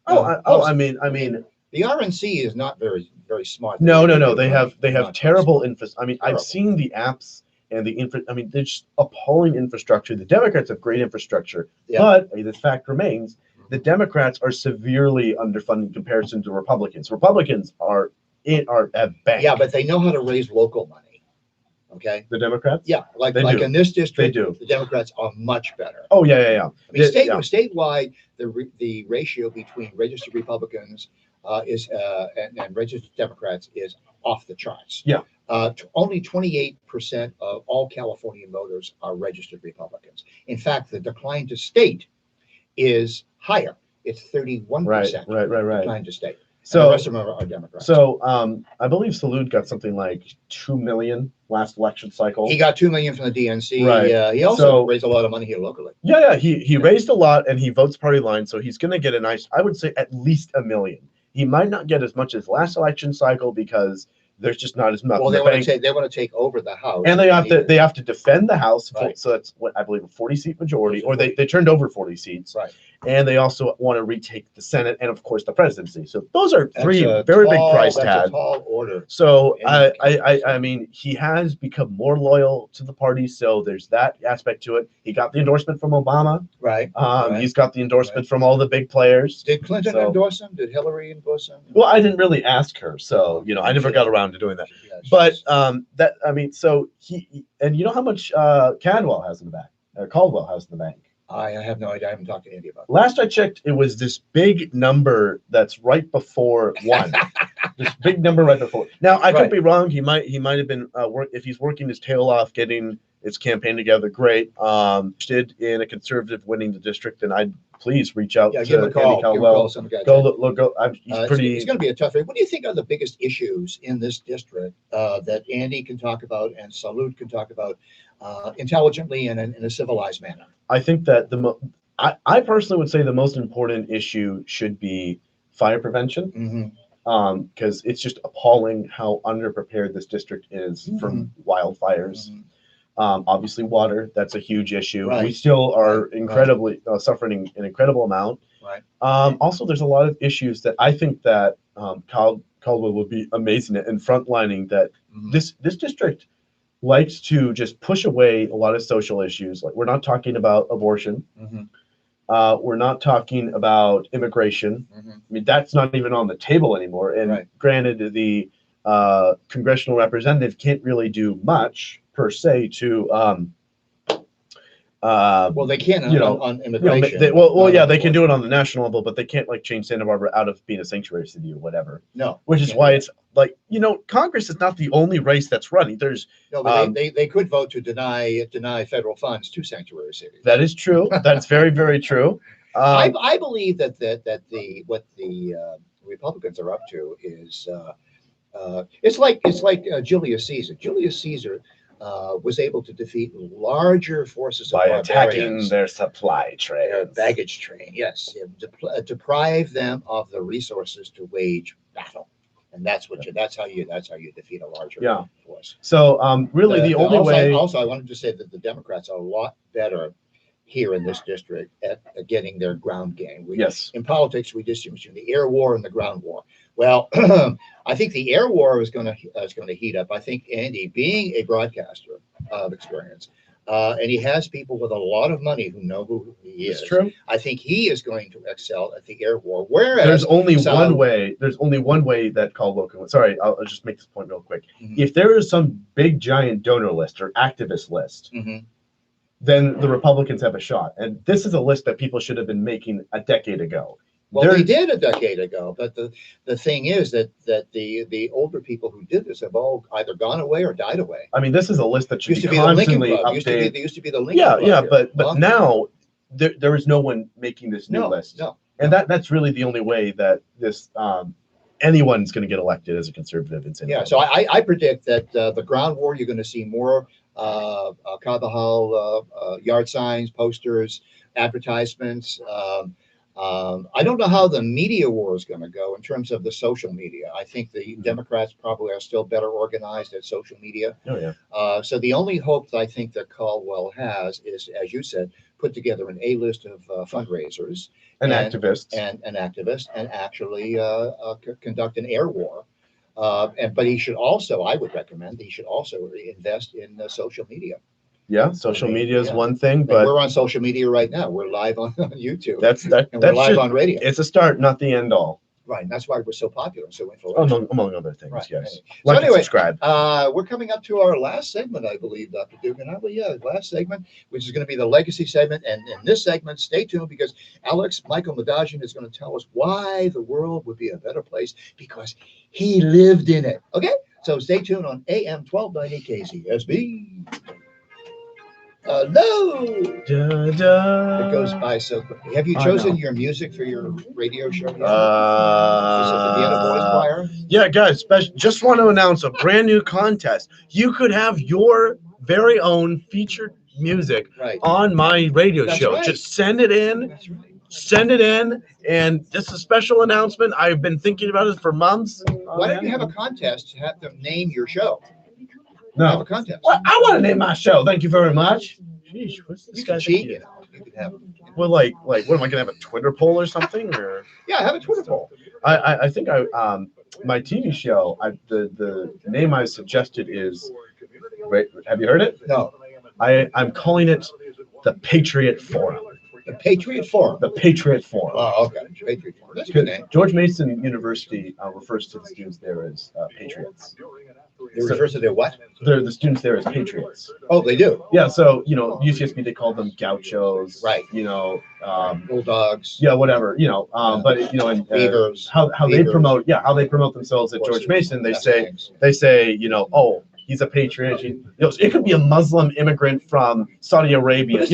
I mean, the RNC is not very smart. No. They have terrible infrastructure. I mean, I've seen the apps and they're just appalling infrastructure. The Democrats have great infrastructure, but the fact remains, the Democrats are severely underfunded in comparison to Republicans. Republicans are at bank. Yeah, but they know how to raise local money. Okay. The Democrats? Yeah, like in this district, they do. The Democrats are much better. Oh yeah. I mean, statewide, the ratio between registered Republicans and registered Democrats is off the charts. Yeah. Only 28% of all Californian voters are registered Republicans. In fact, the decline to state is higher. It's 31%. Right. Decline to state. So and the rest of them are Democrats. So I believe Salud got something like 2 million last election cycle. He got 2 million from the DNC. Right. He also raised a lot of money here locally. Yeah. He raised a lot, and he votes party line, so he's going to get I would say at least 1 million. He might not get as much as last election cycle because there's just not as much. Well, they want to take over the House, and they have to defend the House. Right. So it's what I believe a 40-seat majority, or they turned over 40 seats. Right. And they also want to retake the Senate and, of course, the presidency. So those are three very big price tags. That's a tall order. So I mean, he has become more loyal to the party. So there's that aspect to it. He got the endorsement from Obama. Right. He's got the endorsement from all the big players. Did Clinton endorse him? Did Hillary endorse him? Well, I didn't really ask her, so I never got around to doing that. But so he and you know how much Caldwell has in the bank in the bank. I have no idea. I haven't talked to Andy about that. Last I checked, it was this big number that's right before 1. This big number right before. Now I could be wrong. He might have been if he's working his tail off getting his campaign together. Great. Did in a conservative winning the district, and I'd please reach out to give him a call. Andy Caldwell. Some guy. Go look. He's pretty. It's going to be a tough race. What do you think are the biggest issues in this district that Andy can talk about and Salud can talk about intelligently and in a civilized manner? I think that I personally would say the most important issue should be fire prevention. Because it's just appalling how underprepared this district is for wildfires. Obviously, water, that's a huge issue. Right. We still are incredibly suffering an incredible amount. Right. Also, there's a lot of issues that I think that Caldwell will be amazing at, and frontlining that this district likes to just push away a lot of social issues. Like, we're not talking about abortion. We're not talking about immigration. I mean, that's not even on the table anymore. And granted, the congressional representative can't really do much per se to. Well, they can on immigration. They can do it on the national level, but they can't like change Santa Barbara out of being a sanctuary city or whatever. No, which is why it's like, Congress is not the only race that's running. There's but they could vote to deny federal funds to sanctuary cities. That is true. That's very, very true. I believe that what the Republicans are up to is it's like Julius Caesar. Julius Caesar was able to defeat larger forces by attacking their supply train, their baggage train. Yes, deprive them of the resources to wage battle, and that's how you defeat a larger force. So really, the only way. Also, I wanted to say that the Democrats are a lot better here in this district at getting their ground game. In politics, we distinguish between the air war and the ground war. Well, I think the air war is going to heat up. I think Andy, being a broadcaster of experience, and he has people with a lot of money who know who he is. It's true. I think he is going to excel at the air war. Whereas there's only one way that Caldwell can win. Sorry, I'll just make this point real quick. If there is some big giant donor list or activist list, then the Republicans have a shot. And this is a list that people should have been making a decade ago. Well, they did a decade ago, but the thing is that the older people who did this have all either gone away or died away. I mean, this is a list that should be constantly updated. Used to be the Lincoln Club. But now there is no one making this new list. No. And that's really the only way that this anyone's going to get elected as a conservative in Santa Barbara. So I predict that the ground war, you're going to see more Carvajal yard signs, posters, advertisements. I don't know how the media war is going to go in terms of the social media. I think the Democrats probably are still better organized at social media. So the only hope that I think that Caldwell has is, as you said, put together an A-list of fundraisers and activists and actually conduct an air war. But he should also, I would recommend, he should also invest in social media. Yeah, social media is one thing, but we're on social media right now. We're live on YouTube. We're live on radio. It's a start, not the end all. Right, and that's why we're so popular, so influential. Among other things, yes. So anyway, subscribe. We're coming up to our last segment, I believe, Dr. Dugan. Last segment, which is going to be the legacy segment. And in this segment, stay tuned, because Michael Madagian is going to tell us why the world would be a better place, because he lived in it. Okay, so stay tuned on AM 1290 KZSB. No, it goes by so quickly. Have you chosen your music for your radio show yet? Is it the Vienna Boys Choir? Yeah, guys, just want to announce a brand new contest. You could have your very own featured music on my radio show. Right. Just send it in. That's right. Send it in, and this is a special announcement. I've been thinking about it for months. Why don't you have a contest to have them name your show? No. Have a contest. Well, I want to name my show. Thank you very much. Jeez, what's this guy? You could have. Well, like, what am I gonna have, a Twitter poll or something? Or yeah, have a Twitter poll. I think my TV show. The name I suggested is. Wait, have you heard it? No. I'm calling it the Patriot Forum. The Patriot Forum. The Patriot Forum. Oh, okay. Patriot Forum. That's a good name. George Mason University refers to the students there as patriots. They refer to their what? The students there as patriots. Oh, they do. Yeah, so UCSB they call them gauchos, right? Bulldogs. Yeah, whatever. But and Beavers. How they promote themselves at George Mason. They say oh, he's a patriot. It could be a Muslim immigrant from Saudi Arabia.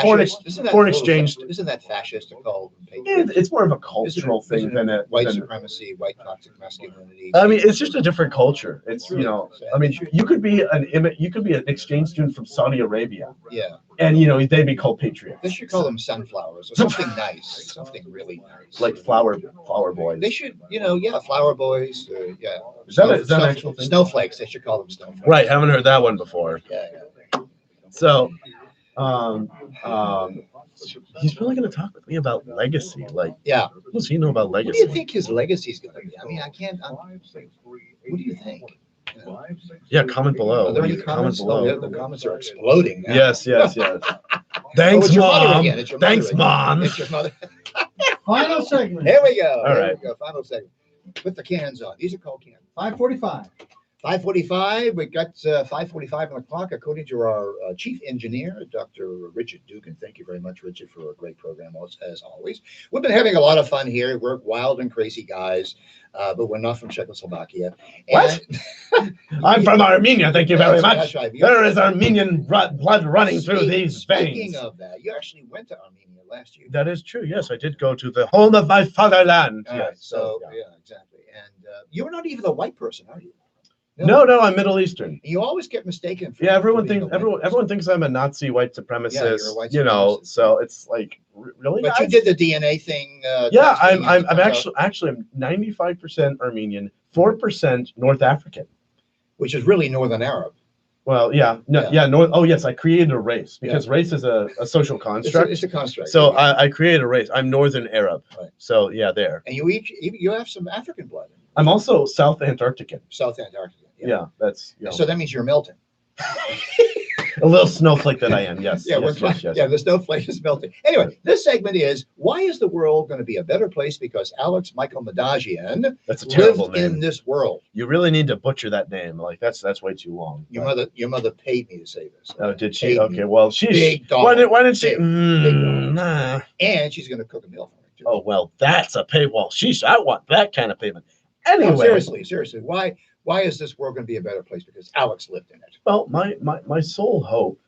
Foreign exchange. Isn't that fascist to call them patriots? It's more of a cultural thing than a white supremacy, white toxic masculinity. I mean, it's just a different culture. It's I mean, you could be an exchange student from Saudi Arabia. Yeah. And they'd be called patriots. They should call them sunflowers or something nice, something really nice. Like flower boys. They should, flower boys. Yeah. Is that an actual thing? Snowflakes. They should call them snowflakes. Right. Haven't heard that one before. Yeah. So, he's really going to talk with me about legacy. Like, yeah. What does he know about legacy? What do you think his legacy is going to be? I mean, I can't. What do you think? Yeah, comment below. Are there any comments? Below? The comments are exploding now. Yes. Thanks, Mom. Thanks, Mom. It's your mother. Final segment. There we go. All right. Final segment. Put the cans on. These are called cans. 5:45. 5:45. We got 5:45 on the clock, according to our chief engineer, Dr. Richard Dugan. Thank you very much, Richard, for a great program, as always. We've been having a lot of fun here. We're wild and crazy guys, but we're not from Czechoslovakia. What? I'm from Armenia. Thank you very much. That's right. There is Armenian blood running through these veins. Speaking of that, you actually went to Armenia last year. That is true. Yes, I did go to the home of my fatherland. Yes. Yes. So yeah, exactly. And you're not even a white person, are you? No, I'm Middle Eastern. You always get mistaken. Everyone thinks I'm a Nazi white supremacist. Yeah, you're a white supremacist. So it's like really. But you did the DNA thing. I'm actually 95% Armenian, 4% North African, which is really Northern Arab. Well, North. Oh, yes, I created a race because race is a social construct. It's a construct. So I created a race. I'm Northern Arab. Right. So there. And you have some African blood. I'm also South Antarctican. South Antarctica. Yeah, that's. So that means you're melting. A little snowflake that I am, yes. Yeah, the snowflake is melting. Anyway, this segment is, why is the world going to be a better place because Alex Michael Madagian that's a terrible lived name. in this world? You really need to butcher that name. Like that's way too long. Your mother paid me to say this. Oh, did she? Okay, well, she's big dog. Why did she? Nah. And she's going to cook a meal for me too. Oh well, that's a paywall. I want that kind of payment. Anyway, no, seriously, why is this world going to be a better place because Alex lived in it? Well, my sole hope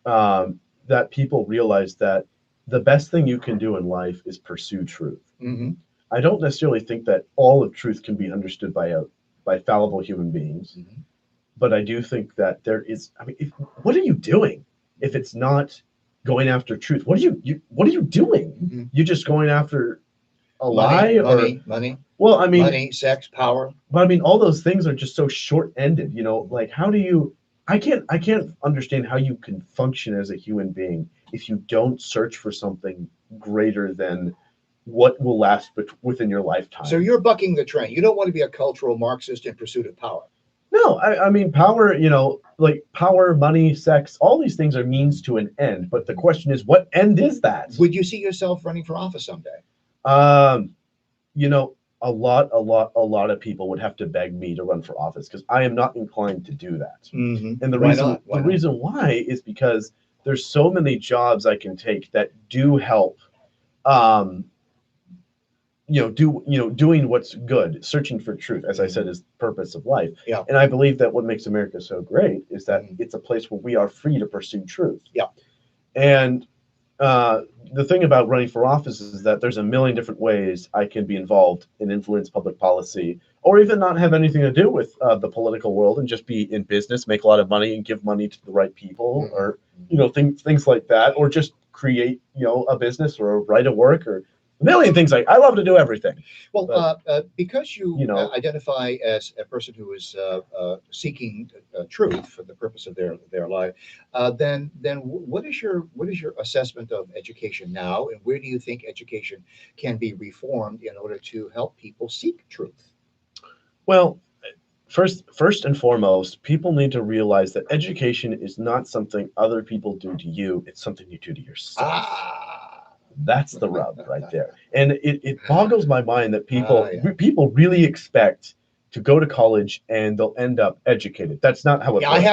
that people realize that the best thing you can do in life is pursue truth. Mm-hmm. I don't necessarily think that all of truth can be understood by fallible human beings, mm-hmm. but I do think that there is. I mean, what are you doing if it's not going after truth? What are you doing? Mm-hmm. You're just going after a money, lie money. Well, I mean, money, sex, power. But I mean, all those things are just so short-ended. Like how do you? I can't understand how you can function as a human being if you don't search for something greater than what will last within your lifetime. So you're bucking the trend. You don't want to be a cultural Marxist in pursuit of power. No, I mean power. Like power, money, sex. All these things are means to an end. But the question is, what end is that? Would you see yourself running for office someday? A lot of people would have to beg me to run for office because I am not inclined to do that. Mm-hmm. And the reason why is because there's so many jobs I can take that do help. Doing what's good, searching for truth, as I said, is the purpose of life. Yeah. And I believe that what makes America so great is that it's a place where we are free to pursue truth. Yeah. And the thing about running for office is that there's a million different ways I can be involved and influence public policy, or even not have anything to do with the political world and just be in business, make a lot of money and give money to the right people, or things like that, or just create a business or write a work or a million things. I love to do everything. Well, because you identify as a person who is seeking truth for the purpose of their life, then what is your assessment of education now, and where do you think education can be reformed in order to help people seek truth? Well, first and foremost, people need to realize that education is not something other people do to you; it's something you do to yourself. That's the rub right there. And it boggles my mind that Yeah. people really expect to go to college and they'll end up educated. That's not how it Yeah, works.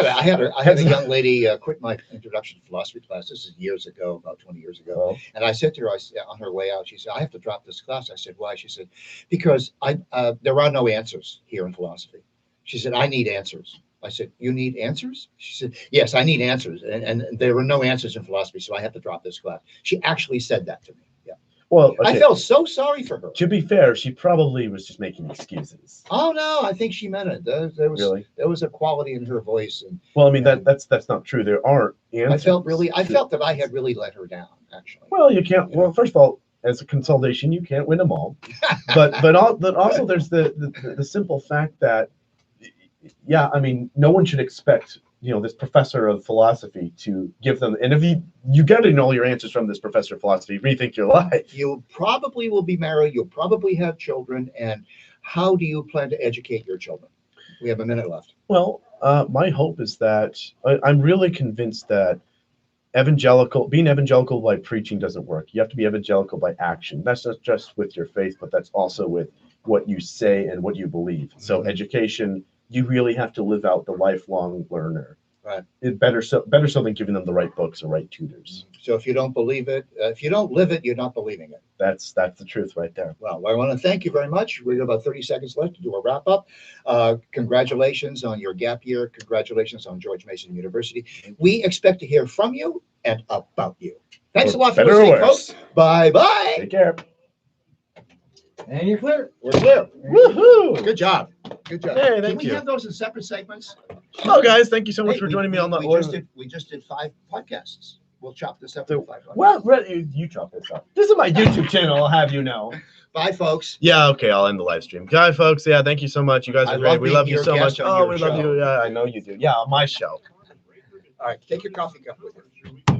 I had a young lady quit my introduction to philosophy class. This is years ago, about 20 years ago. Well, And I said to her, on her way out, she said, I have to drop this class. I said, why? She said, because there are no answers here in philosophy. She said, I need answers. I said, you need answers? She said, yes, I need answers. And there were no answers in philosophy, so I have to drop this class. She actually said that to me. Yeah. well, I okay. felt so sorry for her. To be fair, she probably was just making excuses. Oh, no, I think she meant it. Really? There was a quality in her voice. And Well, I mean, that's not true. There aren't answers. I felt that I had really let her down, actually. Well, you can't. Well, first of all, as a consolidation, you can't win them all. But also there's the simple fact that, yeah, I mean, no one should expect this professor of philosophy to give them. And if you got to know all your answers from this professor of philosophy, rethink your life. You probably will be married. You'll probably have children. And how do you plan to educate your children? We have a minute left. Well, my hope is that I'm really convinced that being evangelical by preaching doesn't work. You have to be evangelical by action. That's not just with your faith, but that's also with what you say and what you believe. So education, you really have to live out the lifelong learner. Right. Better so than giving them the right books or right tutors. So if you don't believe it, if you don't live it, you're not believing it. That's the truth right there. Well, I want to thank you very much. We have about 30 seconds left to do a wrap up. Congratulations on your gap year. Congratulations on George Mason University. We expect to hear from you and about you. Thanks a lot for listening, folks. Bye-bye. Take care. And you're clear. We're clear. Woohoo! Good job. Good job. Hey, Can thank we you. have those in separate segments? Oh, guys, thank you so much Hey, for joining me on that. We just did 5 podcasts. We'll chop this up So, in 5 podcasts. Well, you chop this up. This is my YouTube channel, I'll have you know. Bye, folks. Yeah, okay, I'll end the live stream. Guys, folks, yeah, thank you so much. You guys I are great. love We being love you your so guest much. on Oh, your we love show. you. Yeah, I know you do. Yeah, on my show. All right, take your coffee cup with you.